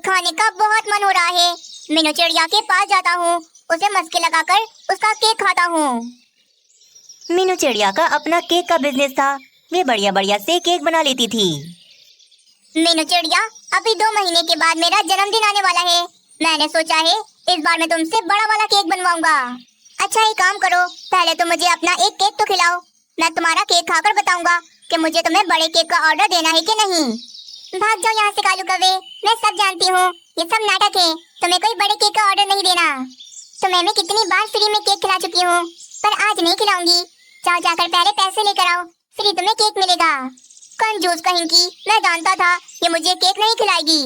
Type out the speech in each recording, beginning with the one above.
खाने का बहुत मन हो रहा है। मीनू चिड़िया के पास जाता हूँ, उसे मस्के लगाकर उसका केक खाता हूँ। मीनू चिड़िया का अपना केक का बिजनेस था। वे बढ़िया बढ़िया से केक बना लेती थी। मीनू चिड़िया, अभी 2 महीने के बाद मेरा जन्मदिन आने वाला है। मैंने सोचा है इस बार मैं तुमसे बड़ा वाला केक बनवाऊंगा। अच्छा, एक काम करो, पहले तो मुझे अपना एक केक तो खिलाओ। मैं तुम्हारा केक खाकर बताऊंगा कि मुझे तुम्हें बड़े केक का ऑर्डर देना है कि नहीं। भाग जाओ यहाँ से कालू कौवे, मैं सब जानती हूँ, ये सब नाटक है। तुम्हें कोई बड़े केक का ऑर्डर नहीं देना। तुम्हें मैं कितनी बार फ्री में केक खिला चुकी हूँ, पर आज नहीं खिलाऊंगी। जाओ जाकर पहले पैसे लेकर आओ, फ्री तुम्हें केक मिलेगा। कंजूस कहीं, मैं जानता था ये मुझे केक नहीं खिलाएगी।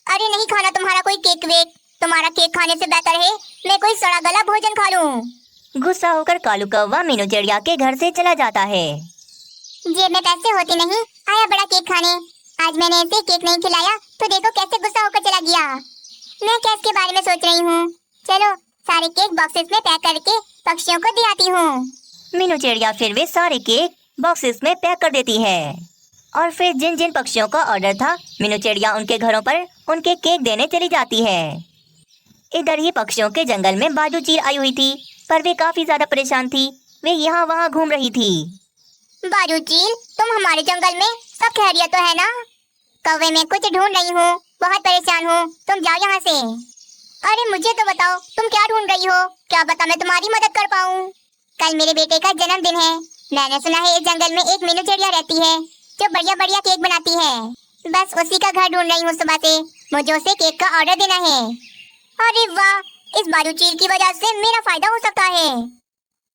अरे नहीं खाना तुम्हारा कोई केक वेक, तुम्हारा केक खाने से बेहतर है मैं कोई सड़ा गला भोजन खा लूं। गुस्सा होकर कालू कौवा मीनू चिड़िया के घर से चला जाता है। जेब में पैसे होते नहीं, आया बड़ा केक खाने। आज मैंने इसे केक नहीं खिलाया तो देखो कैसे गुस्सा होकर चला गया। मैं क्या इसके बारे में सोच रही हूँ। चलो सारे केक बॉक्सेस में पैक करके पक्षियों को दे आती हूँ। मीनू चिड़िया फिर वे सारे केक बॉक्सेस में पैक कर देती है और फिर जिन जिन पक्षियों का ऑर्डर था मीनू चिड़िया उनके घरों पर उनके केक देने चली जाती है। इधर ही पक्षियों के जंगल में बाजू चील आई हुई थी, पर वे काफी ज्यादा परेशान थी। वे यहाँ वहाँ घूम रही थी। बाजू चील, तुम हमारे जंगल में सब खैरियत तो है ना? कौवे मैं कुछ ढूंढ रही हूँ, बहुत परेशान हूँ, तुम जाओ यहाँ से। अरे मुझे तो बताओ तुम क्या ढूंढ रही हो, क्या पता मैं तुम्हारी मदद कर पाऊँ। कल मेरे बेटे का जन्मदिन है। मैंने सुना है इस जंगल में एक मीनू चिड़िया रहती है जो बढ़िया बढ़िया केक बनाती है। बस उसी का घर ढूंढ रही हूँ सुबह से, मुझे उसे केक का ऑर्डर देना है। अरे वाह, इस बाजू चील की वजह से मेरा फायदा हो सकता है।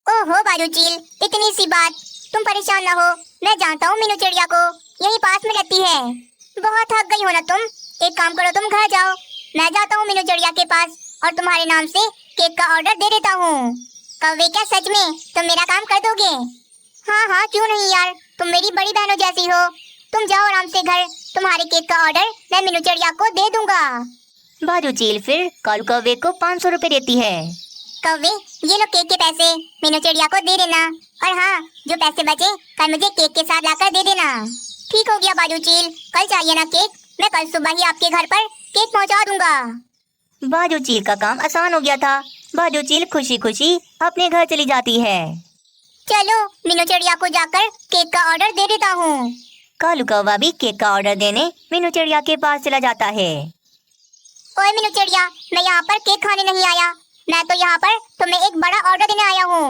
ओहो बाजू चील, इतनी सी बात, तुम परेशान ना हो, मैं जानता हूँ मीनू चिड़िया को, यही पास में रहती है। बहुत थक गई हो ना तुम, एक काम करो तुम घर जाओ, मैं जाता हूँ मीनू चिड़िया के पास और तुम्हारे नाम से केक का ऑर्डर दे देता हूँ। कौवे क्या सच में तुम मेरा काम कर दोगे? हाँ हाँ क्यों नहीं यार, तुम मेरी बड़ी बहनों जैसी हो। तुम जाओ आराम से घर, तुम्हारे केक का ऑर्डर मैं मीनू चिड़िया को दे दूंगा। बाजू चील फिर कालू कौवे को 500 रुपए देती है। कौवे, ये लो केक के पैसे, मीनू चिड़िया को दे देना, और हाँ जो पैसे बचे कल मुझे केक के साथ लाकर दे देना। ठीक हो गया बाजू चील, कल चाहिए ना केक, मैं कल सुबह ही आपके घर पर केक पहुंचा दूंगा। बाजू चील का काम आसान हो गया था। बाजू चील खुशी खुशी अपने घर चली जाती है। चलो मीनू चिड़िया को जाकर केक का ऑर्डर दे देता हूँ। कालू कौवा भी केक का ऑर्डर देने मीनू चिड़िया के पास चला जाता है। ओए मीनू चिड़िया, मैं यहाँ पर केक खाने नहीं आया, मैं तो यहाँ पर तुम्हें एक बड़ा ऑर्डर देने आया हूँ।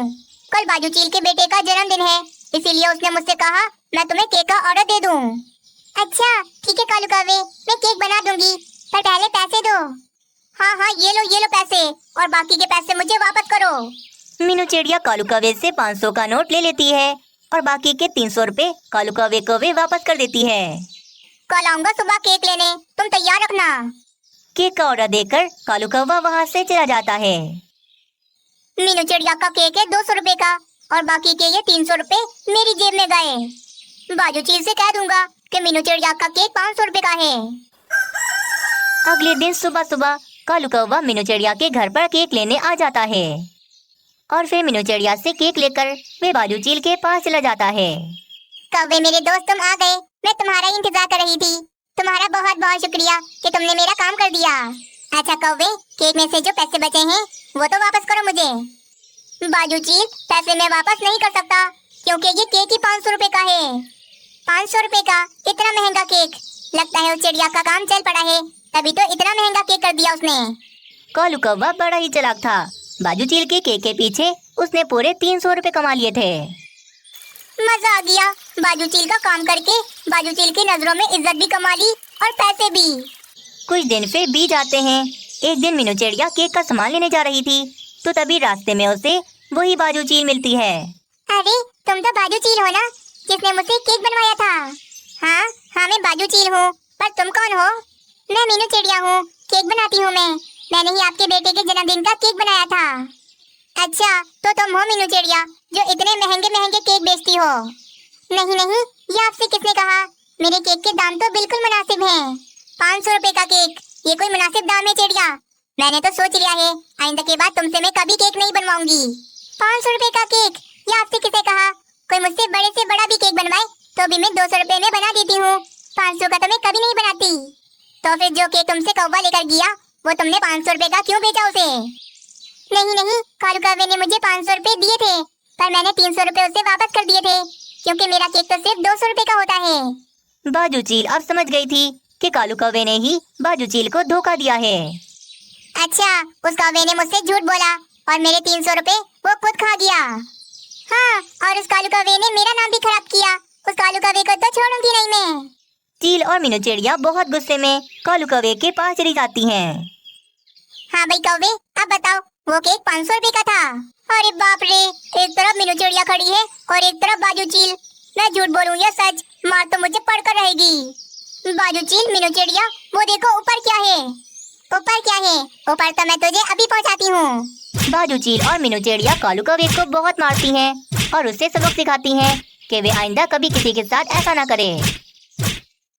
कल बाजू चील के बेटे का जन्मदिन है, इसीलिए उसने मुझसे कहा मैं तुम्हें केक का ऑर्डर दे दूँ। अच्छा ठीक है कालू कौवे, मैं केक बना दूंगी, पर पहले पैसे दो। हाँ हाँ ये लो पैसे, और बाकी के पैसे मुझे वापस करो। मीनू चिड़िया कालू कौवे से 500 का नोट ले लेती है और बाकी के 300 रुपए कालू कौवे को वे वापस कर देती है। कल आऊंगा सुबह केक लेने, तुम तैयार रखना। केक का ऑर्डर देकर कालू कौवा वहाँ से चला जाता है। मीनू चिड़िया का केक है 200 रुपए का, और बाकी के ये 300 रुपए मेरी जेब में गए। बाजू चील से कह दूंगा कि मीनू चिड़िया का केक 500 रुपए का है। अगले दिन सुबह सुबह कालू कौवा मीनू चिड़िया के घर पर केक लेने आ जाता है और फिर मीनू चिड़िया से केक लेकर वे बाजू चील के पास चला जाता है। कौवे मेरे दोस्त, तुम आ गए, मैं तुम्हारा इंतजार कर रही थी। तुम्हारा बहुत बहुत शुक्रिया कि तुमने मेरा काम कर दिया। अच्छा कौवे, केक में से जो पैसे बचे हैं वो तो वापस करो मुझे। बाजू चील, पैसे मैं वापस नहीं कर सकता क्योंकि ये केक ही 500 रुपए का है। 500 रुपए का इतना महंगा केक, लगता है उस चिड़िया का काम चल पड़ा है, तभी तो इतना महंगा केक कर दिया उसने। कालू कौवा बड़ा ही चालाक था। बाजू चील के केक के पीछे उसने पूरे 300 रुपए कमा लिए थे। मजा आ गया, बाजू चील का काम करके बाजू चील की नजरों में इज्जत भी कमा ली और पैसे भी। कुछ दिन फिर बीत जाते हैं। एक दिन मीनू चिड़िया केक का सामान लेने जा रही थी तो तभी रास्ते में उसे वही बाजू चील मिलती है। अरे तुम तो बाजू चील हो ना, जिसने मुझसे केक बनवाया था? हाँ हाँ मैं बाजू चील हूँ, पर तुम कौन हो? मैं मीनू चिड़िया हूँ, केक बनाती हूँ मैंने ही आपके बेटे के जन्मदिन का केक बनाया था। अच्छा तो तुम हो मीनू चिड़िया जो इतने महंगे महंगे केक बेचती हो? नहीं नहीं, ये आपसे किसने कहा? मेरे केक के दाम तो बिल्कुल मुनासिब हैं। 500 रुपए का केक, ये कोई मुनासिब दाम है चिड़िया? मैंने तो सोच लिया है आइंदा के बाद तुमसे मैं कभी केक नहीं बनवाऊंगी। 500 रुपए का केक, ये आपसे किसने कहा? कोई मुझसे बड़े से बड़ा भी केक बनवाए तो भी मैं 200 रुपए में बना देती हूँ, 500 का तो मैं कभी नहीं बनाती। तो फिर जो केक तुमसे कौवा लेकर गया वो तुमने 500 रुपए का क्यों बेचा उसे? नहीं नहीं, कालू कौवे ने मुझे 500 रुपए दिए थे, पर मैंने 300 रुपए उसे वापस कर दिए थे, क्योंकि मेरा केक तो सिर्फ 200 रुपए का होता है। बाजू चील अब समझ गई थी कि कालू कौवे ने ही बाजू चील को धोखा दिया है। अच्छा, उस कौवे ने मुझसे झूठ बोला और मेरे 300 रुपए वो खुद खा गया। हाँ, और उस कालू कौवे ने मेरा नाम भी खराब किया। उस कालू कौवे को तो छोड़ूंगी नहीं मैं। चील और मीनू चिड़िया बहुत गुस्से में कालू कौवे के पास चली जाती हैं। हाँ भाई कौवे, अब बताओ, वो केक 500 रुपए का था। अरे बाप रे, एक तरफ मीनू चिड़िया खड़ी है और एक तरफ बाजू चील। मैं झूठ बोलूं या सच, मार तो मुझे पड़कर रहेगी। बाजू चील, मीनू चिड़िया, वो देखो ऊपर क्या है। ऊपर क्या है? ऊपर तो मैं तुझे अभी पहुंचाती हूँ। बाजू चील और मीनू चिड़िया कालू कौवे को बहुत मारती हैं और उससे सबक सिखाती हैं कि वे आइंदा कभी किसी के साथ ऐसा ना करे।